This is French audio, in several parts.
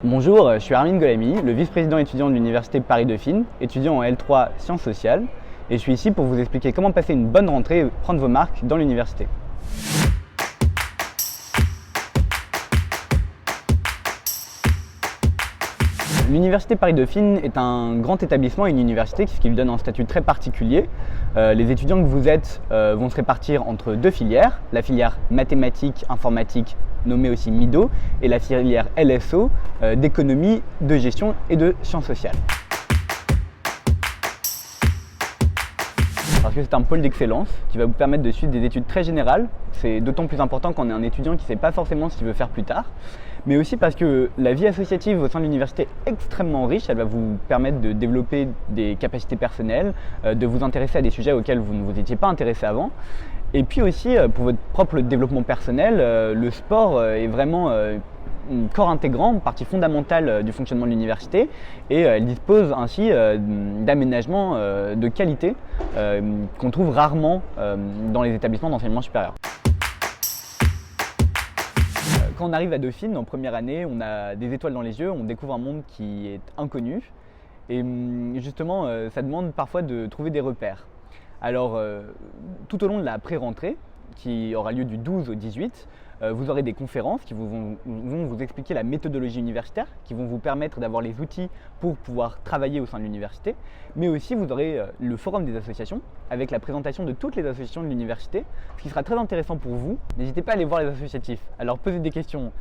Bonjour, je suis Armin Golami, le vice-président étudiant de l'Université Paris-Dauphine, étudiant en L3 Sciences sociales, et je suis ici pour vous expliquer comment passer une bonne rentrée et prendre vos marques dans l'université. L'Université Paris-Dauphine est un grand établissement et une université, ce qui lui donne un statut très particulier. Les étudiants que vous êtes vont se répartir entre deux filières, la filière mathématiques, informatique, nommée aussi MIDO, et la filière LSO d'économie, de gestion et de sciences sociales. Parce que c'est un pôle d'excellence qui va vous permettre de suivre des études très générales. C'est d'autant plus important quand on est un étudiant qui ne sait pas forcément ce qu'il veut faire plus tard, mais aussi parce que la vie associative au sein de l'université est extrêmement riche. Elle va vous permettre de développer des capacités personnelles, de vous intéresser à des sujets auxquels vous ne vous étiez pas intéressé avant. Et puis aussi, pour votre propre développement personnel, le sport est vraiment un corps intégrant, une partie fondamentale du fonctionnement de l'université, et elle dispose ainsi d'aménagements de qualité qu'on trouve rarement dans les établissements d'enseignement supérieur. Quand on arrive à Dauphine en première année, on a des étoiles dans les yeux, on découvre un monde qui est inconnu, et justement ça demande parfois de trouver des repères. Alors tout au long de la pré-rentrée, qui aura lieu du 12 au 18, vous aurez des conférences qui vont vous expliquer la méthodologie universitaire, qui vont vous permettre d'avoir les outils pour pouvoir travailler au sein de l'université, mais aussi vous aurez le forum des associations avec la présentation de toutes les associations de l'université, ce qui sera très intéressant pour vous. N'hésitez pas à aller voir les associatifs, à leur poser des questions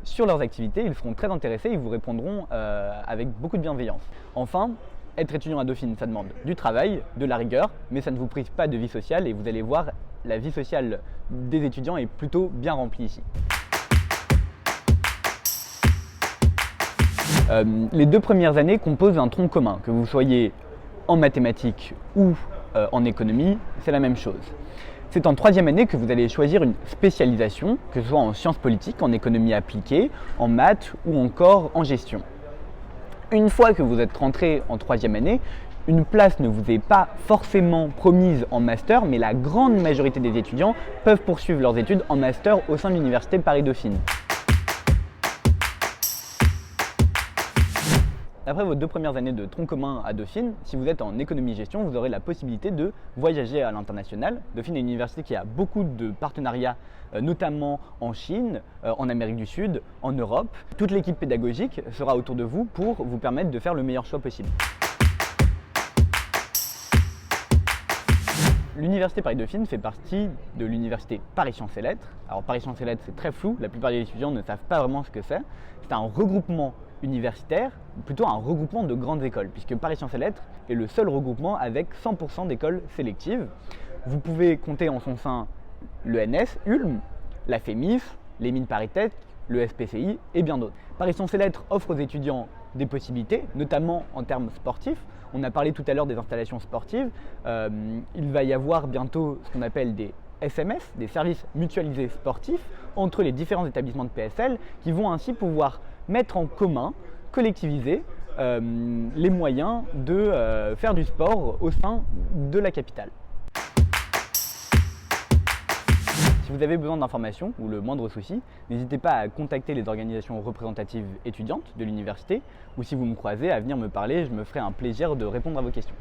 sur leurs activités, ils seront très intéressés, ils vous répondront avec beaucoup de bienveillance. Enfin, être étudiant à Dauphine, ça demande du travail, de la rigueur, mais ça ne vous prive pas de vie sociale et vous allez voir, la vie sociale des étudiants est plutôt bien remplie ici. Les deux premières années composent un tronc commun, que vous soyez en mathématiques ou en économie, c'est la même chose. C'est en troisième année que vous allez choisir une spécialisation, que ce soit en sciences politiques, en économie appliquée, en maths ou encore en gestion. Une fois que vous êtes rentré en troisième année, une place ne vous est pas forcément promise en master, mais la grande majorité des étudiants peuvent poursuivre leurs études en master au sein de l'Université Paris-Dauphine. Après vos deux premières années de tronc commun à Dauphine, si vous êtes en économie-gestion, vous aurez la possibilité de voyager à l'international. Dauphine est une université qui a beaucoup de partenariats, notamment en Chine, en Amérique du Sud, en Europe. Toute l'équipe pédagogique sera autour de vous pour vous permettre de faire le meilleur choix possible. L'Université Paris-Dauphine fait partie de l'Université Paris Sciences et Lettres. Alors Paris Sciences et Lettres, c'est très flou, la plupart des étudiants ne savent pas vraiment ce que c'est. C'est un regroupement universitaire, plutôt un regroupement de grandes écoles, puisque Paris Sciences et Lettres est le seul regroupement avec 100% d'écoles sélectives. Vous pouvez compter en son sein l'ENS, Ulm, la FEMIF, les Mines Paris-Tech, le SPCI et bien d'autres. Paris Sciences et Lettres offre aux étudiants des possibilités, notamment en termes sportifs. On a parlé tout à l'heure des installations sportives. Il va y avoir bientôt ce qu'on appelle des SMS, des services mutualisés sportifs, entre les différents établissements de PSL qui vont ainsi pouvoir mettre en commun, collectiviser les moyens de faire du sport au sein de la capitale. Si vous avez besoin d'informations ou le moindre souci, n'hésitez pas à contacter les organisations représentatives étudiantes de l'université ou si vous me croisez, à venir me parler, je me ferai un plaisir de répondre à vos questions.